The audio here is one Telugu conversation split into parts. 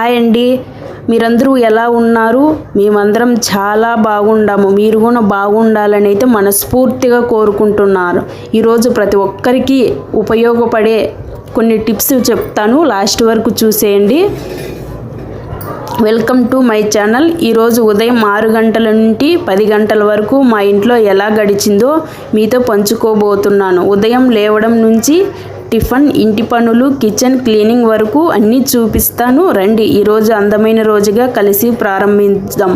హాయ్ అండి, మీరందరూ ఎలా ఉన్నారు? మేమందరం చాలా బాగుండాము. మీరు కూడా బాగుండాలని అయితే మనస్ఫూర్తిగా కోరుకుంటున్నారు. ఈరోజు ప్రతి ఒక్కరికి ఉపయోగపడే కొన్ని టిప్స్ చెప్తాను, లాస్ట్ వరకు చూసేయండి. Welcome to my channel. ఈరోజు ఉదయం 6 గంటల నుండి 10 గంటల వరకు మా ఇంట్లో ఎలా గడిచిందో మీతో పంచుకోబోతున్నాను. ఉదయం లేవడం నుంచి టిఫిన్, ఇంటి పనులు, కిచెన్ క్లీనింగ్ వరకు అన్నీ చూపిస్తాను. రండి, ఈరోజు అందమైన రోజుగా కలిసి ప్రారంభిద్దాం.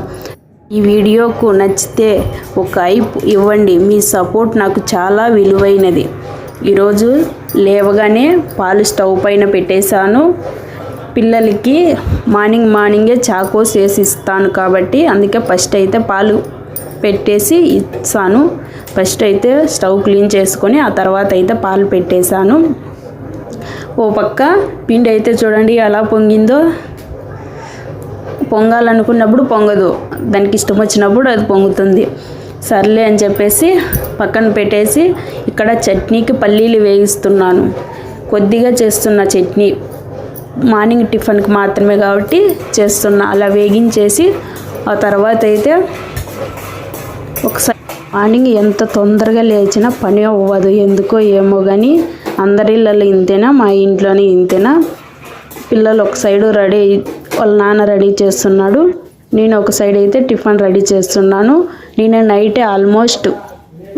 ఈ వీడియోకు నచ్చితే ఒక హైప్ ఇవ్వండి. మీ సపోర్ట్ నాకు చాలా విలువైనది. ఈరోజు లేవగానే పాలు స్టవ్ పైన పెట్టేశాను. పిల్లలకి మార్నింగే చాకోస్ వేసి ఇస్తాను కాబట్టి అందుకే ఫస్ట్ అయితే పాలు పెట్టేసి ఇస్తాను. ఫస్ట్ అయితే స్టవ్ క్లీన్ చేసుకొని ఆ తర్వాత అయితే పాలు పెట్టేశాను. ఓ పక్క పిండి అయితే చూడండి ఎలా పొంగిందో. పొంగాలనుకున్నప్పుడు పొంగదు, దానికి ఇష్టం వచ్చినప్పుడు అది పొంగుతుంది. సర్లే అని చెప్పేసి పక్కన పెట్టేసి ఇక్కడ చట్నీకి పల్లీలు వేయిస్తున్నాను. కొద్దిగా చేస్తున్న చట్నీ, మార్నింగ్ టిఫిన్కి మాత్రమే కాబట్టి చేస్తున్నా. అలా వేగించేసి ఆ తర్వాత అయితే ఒకసారి మార్నింగ్ ఎంత తొందరగా లేచినా పని అవ్వదు, ఎందుకో ఏమో కానీ అందరి ఇళ్ళలో ఇంతేనా, మా ఇంట్లోనే ఇంతేనా. పిల్లలు ఒక సైడు రెడీ, వాళ్ళ నాన్న రెడీ చేస్తున్నాడు, నేను ఒక సైడ్ అయితే టిఫిన్ రెడీ చేస్తున్నాను. నేను నైటే ఆల్మోస్ట్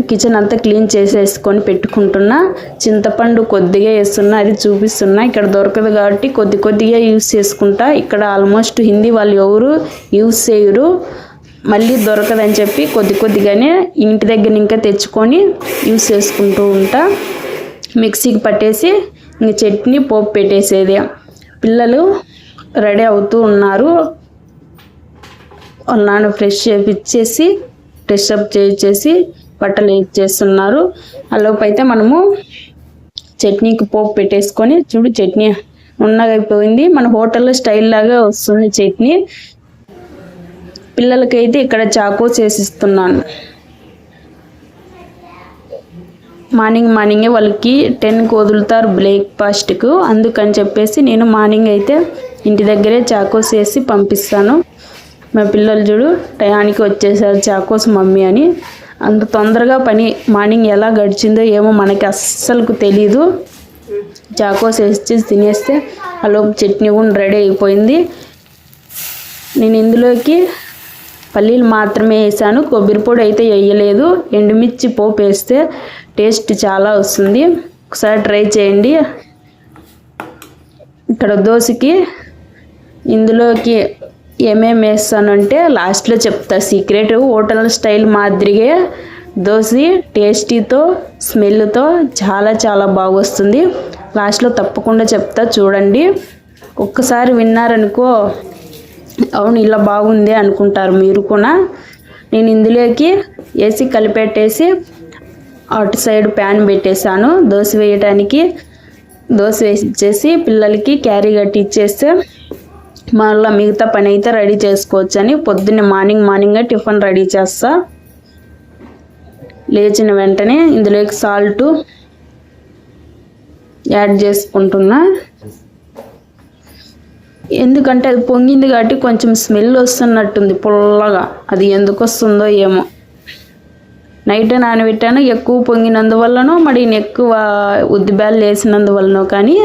కిచెన్ అంతా క్లీన్ చేసేసుకొని పెట్టుకుంటున్నా. చింతపండు కొద్దిగా వేస్తున్నా, అది చూపిస్తున్నా. ఇక్కడ దొరకదు కాబట్టి కొద్దిగా యూస్ చేసుకుంటా. ఇక్కడ ఆల్మోస్ట్ హిందీ వాళ్ళు ఎవరు యూస్ చేయరు, మళ్ళీ దొరకదని చెప్పి కొద్దిగానే ఇంటి దగ్గర ఇంకా తెచ్చుకొని యూస్ చేసుకుంటూ ఉంటా. మిక్సీకి పట్టేసి ఇంక చట్నీ పోపు పెట్టేసేది. పిల్లలు రెడీ అవుతూ ఉన్నారు. వాళ్ళ నాన్న ఫ్రెష్ చేపించేసి ఫ్రెష్ అప్ చేయించేసి బట్టలు వేసేస్తున్నారు. అలోపు అయితే మనము చట్నీకి పోపు పెట్టేసుకొని, చూడు చట్నీ ఉన్నగా అయిపోయింది. మన హోటల్లో స్టైల్ లాగా వస్తుంది చట్నీ. పిల్లలకైతే ఇక్కడ చాకోస్ వేసిస్తున్నాను. మార్నింగే వాళ్ళకి 10కి వదులుతారు బ్రేక్ఫాస్ట్కు, అందుకని చెప్పేసి నేను మార్నింగ్ అయితే ఇంటి దగ్గరే చాకోస్ వేసి పంపిస్తాను. మా పిల్లలు చూడు టయానికి వచ్చేసారు చాకోస్ మమ్మీ అని. అంత తొందరగా పని మార్నింగ్ ఎలా గడిచిందో ఏమో మనకి అస్సలు తెలీదు. చాకోస్ వేసి తినేస్తే అలోపు చట్నీ కూడా రెడీ అయిపోయింది. నేను ఇందులోకి పల్లీలు మాత్రమే వేసాను, కొబ్బరి పొడి అయితే వేయలేదు. ఎండుమిర్చి పోపు వేస్తే టేస్ట్ చాలా వస్తుంది, ఒకసారి ట్రై చేయండి. ఇక్కడ దోశకి ఇందులోకి ఏమేమి వేస్తానంటే లాస్ట్లో చెప్తా, సీక్రెట్. హోటల్ స్టైల్ మాదిరిగా దోశ టేస్టీతో స్మెల్తో చాలా బాగా వస్తుంది. లాస్ట్లో తప్పకుండా చెప్తా, చూడండి. ఒక్కసారి విన్నారనుకో అవును ఇలా బాగుంది అనుకుంటారు మీరు కూడా. నేను ఇందులోకి వేసి కలిపెట్టేసి అటు సైడ్ ప్యాన్ పెట్టేశాను దోశ వేయడానికి. దోశ వేసి పిల్లలకి క్యారీ కట్టి ఇచ్చేస్తే మళ్ళీ మిగతా పని అయితే రెడీ చేసుకోవచ్చు అని పొద్దున్నే మార్నింగే టిఫిన్ రెడీ చేస్తా. లేచిన వెంటనే ఇందులోకి సాల్ట్ యాడ్ చేసుకుంటున్నా, ఎందుకంటే అది పొంగింది కాబట్టి కొంచెం స్మెల్ వస్తున్నట్టుంది పుల్లగా. అది ఎందుకు వస్తుందో ఏమో. నైట్ నానబెట్టాను, ఎక్కువ పొంగినందువల్లనో మరి ఎక్కువ ఉద్దిబ్యాలు వేసినందువల్లనో కానీ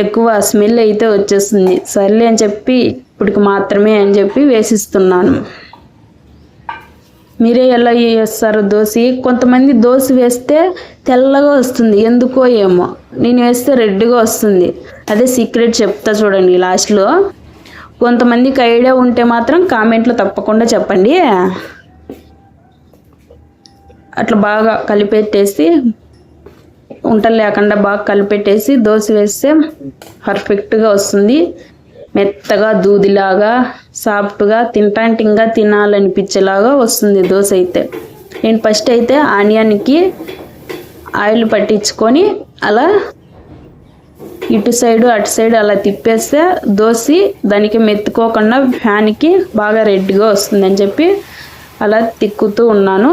ఎక్కువ స్మెల్ అయితే వచ్చేస్తుంది. సర్లే అని చెప్పి ఇప్పటికి మాత్రమే అని చెప్పి వేసిస్తున్నాను. మీరే ఎలా వేస్తారు దోశ? కొంతమంది దోశ వేస్తే తెల్లగా వస్తుంది, ఎందుకో ఏమో. నేను వేస్తే రెడ్గా వస్తుంది. అదే సీక్రెట్ చెప్తా చూడండి లాస్ట్లో. కొంతమందికి ఐడియా ఉంటే మాత్రం కామెంట్లో తప్పకుండా చెప్పండి. అట్లా బాగా కలిపెట్టేసి ఉంటలు లేకుండా బాగా కలిపెట్టేసి దోశ వేస్తే పర్ఫెక్ట్గా వస్తుంది. మెత్తగా దూదిలాగా సాఫ్ట్గా తింటాంటింగా తినాలనిపించేలాగా వస్తుంది దోశ అయితే. నేను ఫస్ట్ అయితే ఆనియన్కి ఆయిల్ పట్టించుకొని అలా ఇటు సైడు అటు సైడ్ అలా తిప్పేస్తే దోశ దానికి మెత్తుకోకుండా ఫ్యాన్కి బాగా రెడ్గా వస్తుందని చెప్పి అలా తిక్కుతూ ఉన్నాను.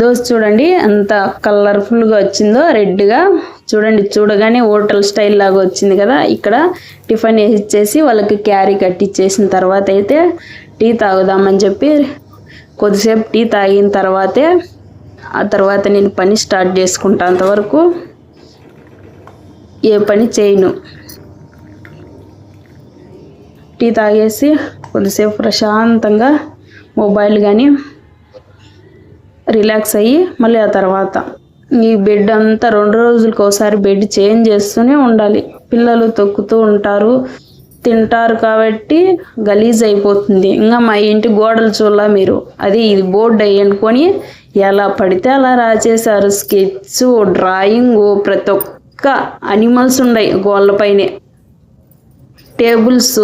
దోశ చూడండి ఎంత కలర్ఫుల్గా వచ్చిందో, రెడ్గా చూడండి. చూడగానే హోటల్ స్టైల్ లాగా వచ్చింది కదా. ఇక్కడ టిఫిన్ ఇచ్చేసి వాళ్ళకి క్యారీ కట్టిచ్చేసిన తర్వాత అయితే టీ తాగుదామని చెప్పి కొద్దిసేపు టీ తాగిన తర్వాతే ఆ తర్వాత నేను పని స్టార్ట్ చేసుకుంటా. అంతవరకు ఏ పని చేయను. టీ తాగేసి కొద్దిసేపు ప్రశాంతంగా మొబైల్ కానీ రిలాక్స్ అయ్యి మళ్ళీ ఆ తర్వాత ఈ బెడ్ అంతా 2 రోజులకు ఒకసారి బెడ్ చేంజ్ చేస్తూనే ఉండాలి. పిల్లలు తొక్కుతూ ఉంటారు, తింటారు కాబట్టి గలీజ్ అయిపోతుంది. ఇంకా మా ఇంటి గోడలు చూడాల మీరు, అది ఇది బోర్డు అయ్యనుకొని ఎలా పడితే అలా రాసేసారు. స్కెచ్, డ్రాయింగ్, ప్రతి ఒక్క అనిమల్స్ ఉన్నాయి గోళ్ళపైనే. టేబుల్స్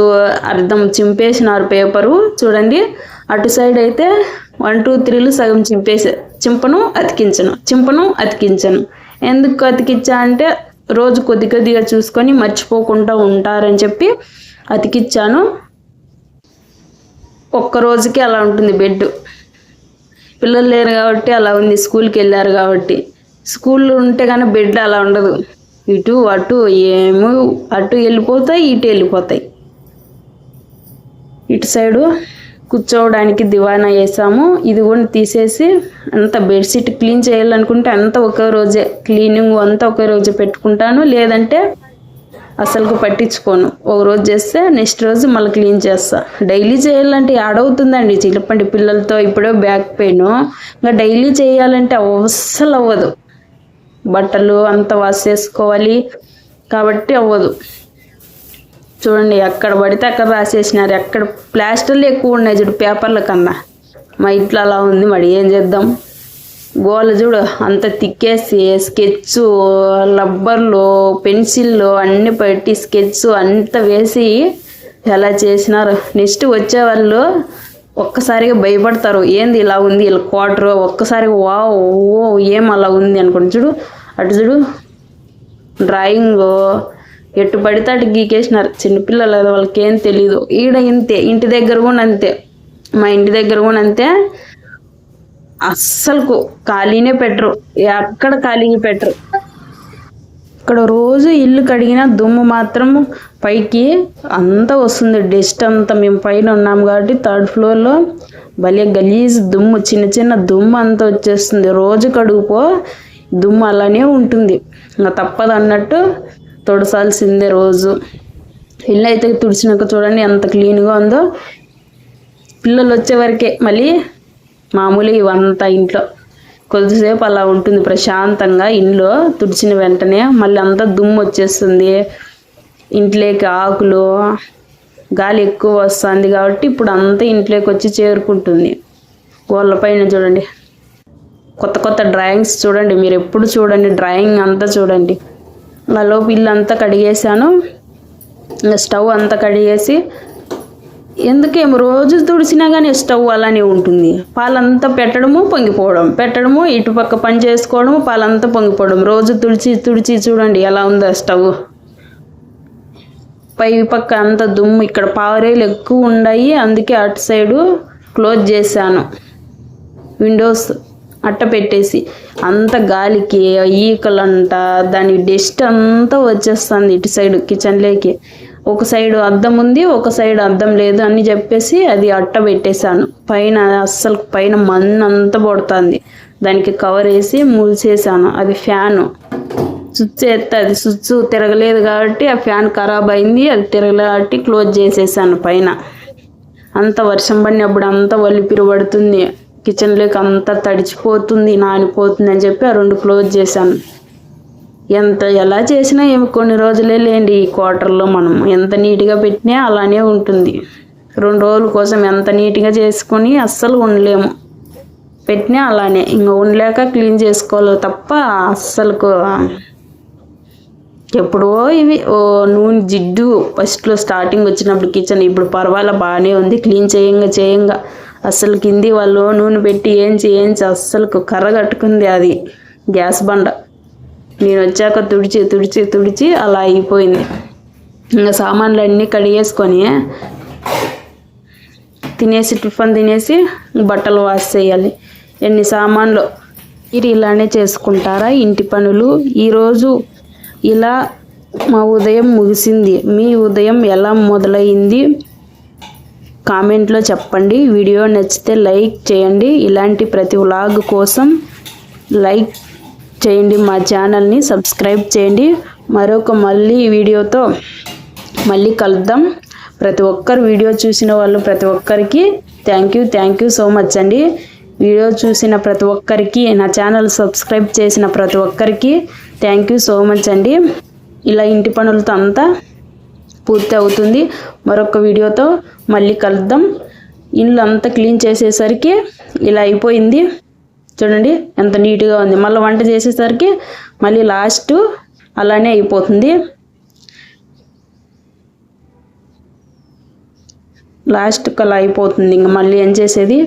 అర్థం చింపేసినారు పేపరు చూడండి. అటు సైడ్ అయితే 1 2 3లు సగం చింపను అతికించను. ఎందుకు అతికించా అంటే రోజు కొద్ది కొద్దిగా చూసుకొని మర్చిపోకుండా ఉంటారని చెప్పి అతికిచ్చాను. ఒక్క రోజుకి అలా ఉంటుంది బెడ్. పిల్లలు లేరు కాబట్టి అలా ఉంది, స్కూల్కి వెళ్ళారు కాబట్టి. స్కూల్లో ఉంటే కానీ బెడ్ అలా ఉండదు. ఇటు అటు ఏమో అటు వెళ్ళిపోతాయి, ఇటు వెళ్ళిపోతాయి. ఇటు సైడు కూర్చోవడానికి దివానా వేసాము. ఇది కూడా తీసేసి అంత బెడ్షీట్ క్లీన్ చేయాలనుకుంటే అంతా ఒకే రోజే క్లీనింగ్ అంతా ఒకే రోజు పెట్టుకుంటాను. లేదంటే అసలుకు పట్టించుకోను. ఒక రోజు చేస్తే నెక్స్ట్ రోజు మళ్ళీ క్లీన్ చేస్తా. డైలీ చేయాలంటే ఆడవుతుందండి చిలపండి పిల్లలతో. ఇప్పుడే బ్యాక్ పెయిన్, ఇంకా డైలీ చేయాలంటే అస్సలు అవ్వదు. బట్టలు అంతా వాష్ చేసుకోవాలి కాబట్టి అవ్వదు. చూడండి ఎక్కడ పడితే అక్కడ రాసేసినారు. ఎక్కడ ప్లాస్టర్లు ఎక్కువ ఉన్నాయి చూడు పేపర్ల కన్నా. మా ఇంట్లో అలా ఉంది, మరి ఏం చేద్దాం. గోల చూడు అంత తిక్కేసి స్కెచ్, రబ్బర్లు, పెన్సిళ్ళు అన్నీ పెట్టి స్కెచ్ అంతా వేసి ఎలా చేసినారు. నెక్స్ట్ వచ్చేవాళ్ళు ఒక్కసారిగా భయపడతారు. ఏంది ఇలా ఉంది ఇలా క్వార్టర్, ఒక్కసారిగా ఓ ఏం అలా ఉంది అనుకోండి. చూడు అటు చూడు డ్రాయింగ్ ఎటు పడితే అటు గీకేసినారు. చిన్నపిల్లలు కదా, వాళ్ళకి ఏం తెలీదు. ఈడ ఇంతే, ఇంటి దగ్గర కూడా అంతే. మా ఇంటి దగ్గర కూడా అంతే. అస్సలు ఖాళీనే పెట్టరు, ఎక్కడ ఖాళీ పెట్టరు. ఇక్కడ రోజు ఇల్లు కడిగిన దుమ్ము మాత్రం పైకి అంతా వస్తుంది. డస్ట్ అంతా మేము పైన ఉన్నాం కాబట్టి 3rd ఫ్లోర్లో భలే గలీజ్ దుమ్ము, చిన్న చిన్న దుమ్ము అంతా వచ్చేస్తుంది. రోజు కడుగుపో దుమ్ము అలానే ఉంటుంది. ఇంకా తప్పదు అన్నట్టు తుడసాల్సిందే రోజు. ఇల్లు అయితే తుడిచినాక చూడండి ఎంత క్లీన్గా ఉందో. పిల్లలు వచ్చే వరకే మళ్ళీ మామూలు ఇవంతా ఇంట్లో కొద్దిసేపు అలా ఉంటుంది ప్రశాంతంగా. ఇంట్లో తుడిచిన వెంటనే మళ్ళీ అంతా దుమ్ము వచ్చేస్తుంది. ఇంట్లోకి ఆకులు గాలి ఎక్కువ వస్తుంది కాబట్టి ఇప్పుడు అంతా ఇంట్లోకి వచ్చి చేరుకుంటుంది. వాళ్ళపైన చూడండి కొత్త కొత్త డ్రాయింగ్స్ చూడండి. మీరు ఎప్పుడు చూడండి డ్రాయింగ్ అంతా చూడండి. లోపు ఇల్లు అంతా కడిగేసాను. ఇంకా స్టవ్ అంతా కడిగేసి, ఎందుకేమో రోజు తుడిచినా కానీ స్టవ్ అలానే ఉంటుంది. పాలంతా పెట్టడము పొంగిపోవడం, పెట్టడము ఇటుపక్క పని చేసుకోవడము, పాలంతా పొంగిపోవడం. రోజు తుడిచి చూడండి ఎలా ఉందో స్టవ్. పై పక్క అంత దుమ్ము, ఇక్కడ పావురేలు ఎక్కువ ఉన్నాయి అందుకే అటు సైడు క్లోజ్ చేశాను. విండోస్ అట్ట పెట్టేసి అంత గాలికి ఈకలంట దాని డస్ట్ అంతా వచ్చేస్తుంది ఇటు సైడ్ కిచెన్లోకి. ఒక సైడు అద్దం ఉంది, ఒక సైడ్ అద్దం లేదు అని చెప్పేసి అది అట్ట పెట్టేశాను. పైన అస్సలు పైన మన్ను అంతా పడుతుంది. దానికి కవర్ వేసి మూసేసాను. అది ఫ్యాను స్విచ్ ఎత్తే అది స్విచ్ తిరగలేదు కాబట్టి ఆ ఫ్యాన్ ఖరాబ్ అయింది. అది తిరగలేదు కాబట్టి క్లోజ్ చేసేసాను. పైన అంత వర్షం పడినప్పుడు అంతా ఒలిపిరి పడుతుంది, కిచెన్లోకి అంతా తడిచిపోతుంది, నానిపోతుంది అని చెప్పి ఆ 2 క్లోజ్ చేశాను. ఎలా చేసినా ఏమి కొన్ని రోజులే లేండి. ఈ క్వార్టర్లో మనం ఎంత నీట్గా పెట్టినా అలానే ఉంటుంది. 2 రోజుల కోసం ఎంత నీట్గా చేసుకొని అస్సలు ఉండలేము. పెట్టినా అలానే ఇంకా ఉండలేక క్లీన్ చేసుకోవాలి తప్ప అస్సలు. ఎప్పుడో ఇవి నూనె జిడ్డు ఫస్ట్లో స్టార్టింగ్ వచ్చినప్పుడు కిచెన్, ఇప్పుడు పర్వాలేదు బాగానే ఉంది. క్లీన్ చేయంగా అస్సలు కింది వాళ్ళు నూనె పెట్టి ఏంచి అస్సలు కర్ర కట్టుకుంది అది గ్యాస్ బండ. నేను వచ్చాక తుడిచి అలా అయిపోయింది. ఇంకా సామాన్లు అన్నీ కడిగేసుకొని టిఫిన్ తినేసి బట్టలు వాష్ చేయాలి. ఎన్ని సామాన్లు మీరు ఇలానే చేసుకుంటారా ఇంటి పనులు? ఈరోజు ఇలా మా ఉదయం ముగిసింది. మీ ఉదయం ఎలా మొదలైంది కామెంట్లో చెప్పండి. వీడియో నచ్చితే లైక్ చేయండి. ఇలాంటి ప్రతి వ్లాగ్ కోసం లైక్ చేయండి. మా ఛానల్ని సబ్స్క్రైబ్ చేయండి. మళ్ళీ వీడియోతో మళ్ళీ కలుద్దాం. ప్రతి ఒక్కరు వీడియో చూసిన వాళ్ళు ప్రతి ఒక్కరికి థ్యాంక్ యూ సో మచ్ అండి. వీడియో చూసిన ప్రతి ఒక్కరికి, నా ఛానల్ సబ్స్క్రైబ్ చేసిన ప్రతి ఒక్కరికి థ్యాంక్ యూ సో మచ్ అండి. ఇలా ఇంటి పనులతో అంతా పూర్తి అవుతుంది. మరొక వీడియోతో మళ్ళీ కలుద్దాం. ఇల్లు అంతా క్లీన్ చేసేసరికి ఇలా అయిపోయింది. చూడండి ఎంత నీట్గా ఉంది. మళ్ళీ వంట చేసేసరికి మళ్ళీ లాస్ట్ అలానే అయిపోతుంది. లాస్ట్కి అలా అయిపోతుంది. ఇంక మళ్ళీ ఏం చేసేది.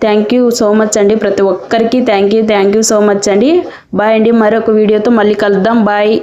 థ్యాంక్ యూ సో మచ్ అండి. ప్రతి ఒక్కరికి థ్యాంక్ యూ సో మచ్ అండి. బాయ్ అండి. మరొక వీడియోతో మళ్ళీ కలుద్దాం. బాయ్.